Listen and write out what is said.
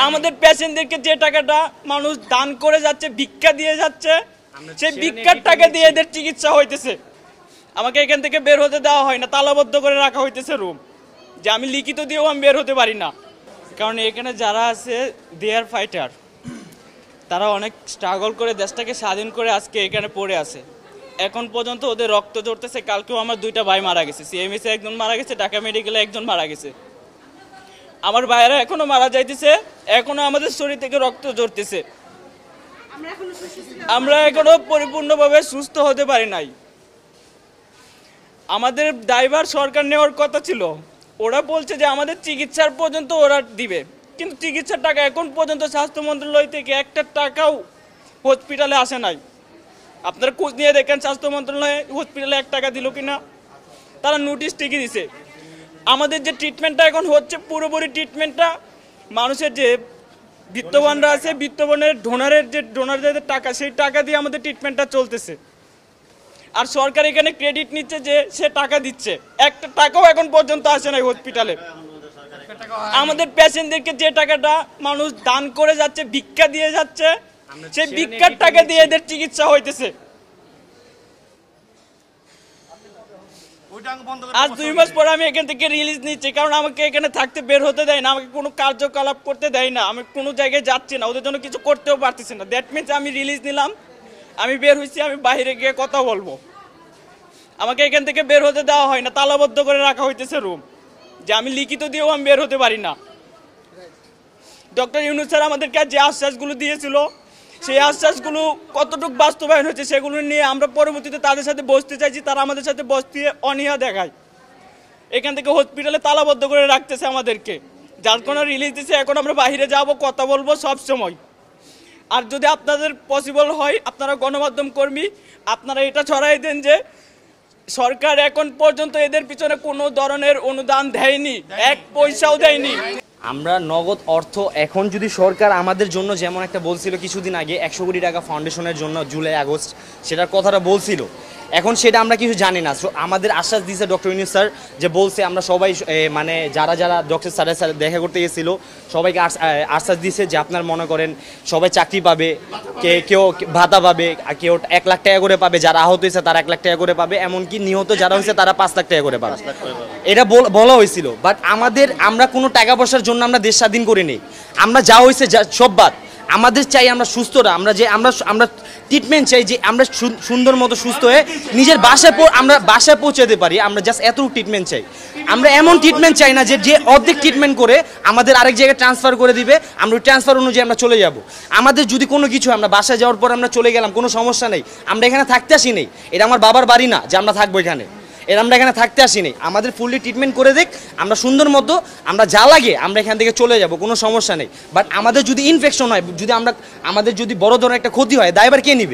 আমাদের পেশেন্টদেরকে যে টাকাটা মানুষ দান করে যাচ্ছে, ভিক্ষা দিয়ে যাচ্ছে, সেই ভিক্ষার টাকা দিয়ে এদের চিকিৎসা হইতেছে। আমাকে এখান থেকে বের হতে দেওয়া হয় না, তালাবদ্ধ করে রাখা হইতেছে রুম, যে আমি লিখিত দিয়েও আমি বের হতে পারি না। কারণ এখানে যারা আছে দে আর ফাইটার, তারা অনেক স্ট্রাগল করে দেশটাকে স্বাধীন করে আজকে এখানে পড়ে আছে। এখন পর্যন্ত ওদের রক্ত ঝরতেছে। কালকেও আমার 2টা ভাই মারা গেছে, সিএমএসে একজন মারা গেছে, ঢাকা মেডিকেলে একজন মারা গেছে। আমার ভাইয়েরা এখনো মারা যাইতেছে, এখনো আমাদের শরীর থেকে রক্ত ঝরতেছে। আমরা এখনো পরিপূর্ণভাবে সুস্থ হতে পারি নাই। আমাদের দায়ভার সরকার নেওয়ার কথা ছিল। ওরা বলছে যে আমাদের চিকিৎসার পর্যন্ত ওরা দিবে, কিন্তু চিকিৎসার টাকা এখন পর্যন্ত স্বাস্থ্য মন্ত্রণালয় থেকে একটা টাকাও হসপিটালে আসে নাই। আপনারা খোঁজ নিয়ে দেখেন স্বাস্থ্য মন্ত্রণালয়ে হসপিটালে 1 টাকা দিল কিনা। তারা নোটিশ ঠিকই দিছে। আমাদের যে ট্রিটমেন্টটা এখন হচ্ছে, পুরোপুরি ট্রিটমেন্টটা মানুষের যে বিত্তবানরা আছে, বিত্তবানের ডোনারদের টাকা, সেই টাকা দিয়ে আমাদের ট্রিটমেন্টটা চলতেছে। আর সরকার এখানে ক্রেডিট নিচ্ছে যে সে টাকা দিচ্ছে, একটা টাকাও এখন পর্যন্ত আসে নাই হসপিটালে। আমাদের পেশেন্টদেরকে যে টাকাটা মানুষ দান করে যাচ্ছে, ভিক্ষা দিয়ে যাচ্ছে, সেই ভিক্ষার টাকা দিয়ে এদের চিকিৎসা হইতেছে। আজ 2 মাস পরে আমি এখান থেকে রিলিজ নিচ্ছি, কারণ আমাকে এখানে থাকতে বের হতে দেয় না, আমাকে কোনো কার্যকলাপ করতে দেয় না, আমি কোনো জায়গায় যাচ্ছি না, ওদের জন্য কিছু করতেও পারতেছি না। দ্যাট মিনস আমি রিলিজ নিলাম, আমি বের হয়েছি, আমি বাইরে গিয়ে কথা বলবো। আমাকে এখান থেকে বের হতে দেওয়া হয় না, তালাবদ্ধ করে রাখা হইতেছে রুম, যে আমি লিখিত দিয়েও আমি বের হতে পারি না। ডক্টর ইউনূস স্যার আমাদেরকে যে আশ্বাসগুলো দিয়েছিল, সেই আশ্বাসগুলো কতটুকু বাস্তবায়ন হয়েছে সেগুলো নিয়ে আমরা পরবর্তীতে তাদের সাথে বসতে চাইছি। তারা আমাদের সাথে বসতে অনীহা দেখায়। এখান থেকে হসপিটালে তালাবদ্ধ করে রাখতেছে আমাদেরকে, যার কোনো রিলিজ দিচ্ছে। এখন আমরা বাইরে যাব, কথা বলবো সব সময়। আর যদি আপনাদের পসিবল হয়, আপনারা গণমাধ্যম কর্মী, আপনারা এটা ছড়াই দেন যে সরকার এখন পর্যন্ত এদের পিছনে কোনো ধরনের অনুদান দেয়নি, 1 পয়সাও দেয়নি। আমরা নগদ অর্থ এখন যদি সরকার আমাদের জন্য, যেমন একটা বলছিল কিছুদিন আগে 100 কোটি টাকা ফাউন্ডেশনের জন্য জুলাই আগস্ট, সেটার কথাটা বলছিল, এখন সেটা আমরা কিছু জানি না। আমাদের আশ্বাস দিয়েছে ডক্টর ইউনূস স্যার, যে বলছে আমরা সবাই মানে যারা যারা ডক্টর স্যারের সাথে দেখা করতে গেছিল সবাইকে আশ্বাস দিয়েছে যে আপনার মনে করেন সবাই চাকরি পাবে, কেউ ভাতা পাবে, কেউ 1 লাখ টাকা করে পাবে, যারা আহত হয়েছে তারা 1 লাখ টাকা করে পাবে, এমনকি নিহত যারা হয়েছে তারা 5 লাখ টাকা করে পাবে। এটা বলা হয়েছিল। বাট আমরা কোনো টাকা পয়সার জন্য আমরা দেশ স্বাধীন করিনি। আমরা যা হয়েছে সব বাদ, আমাদের চাই আমরা সুস্থরা, আমরা ট্রিটমেন্ট চাই, যে আমরা সুন্দর মতো সুস্থ হয়ে নিজের বাসায় পৌঁছাতে পারি। আমরা জাস্ট এতটুকু ট্রিটমেন্ট চাই। আমরা এমন ট্রিটমেন্ট চাই না যে অর্ধেক ট্রিটমেন্ট করে আমাদের আরেক জায়গায় ট্রান্সফার করে দিবে, আমরা ওই ট্রান্সফার অনুযায়ী আমরা চলে যাব। আমাদের যদি কোনো কিছু, আমরা বাসায় যাওয়ার পর আমরা চলে গেলাম, কোনো সমস্যা নেই, আমরা এখানে থাকতে আসি নেই। এটা আমার বাবার বাড়ি না যে আমরা থাকবো এখানে, আমরা এখানে থাকতে আসিনি। আমাদের ফুললি ট্রিটমেন্ট করে দেখ, আমরা সুন্দর মতো আমরা যা লাগে আমরা এখান থেকে চলে যাব, কোনো সমস্যা নেই। বাট আমাদের যদি ইনফেকশন হয়, আমাদের যদি বড় ধরনের একটা ক্ষতি হয়, দায়ভার কে নিবে?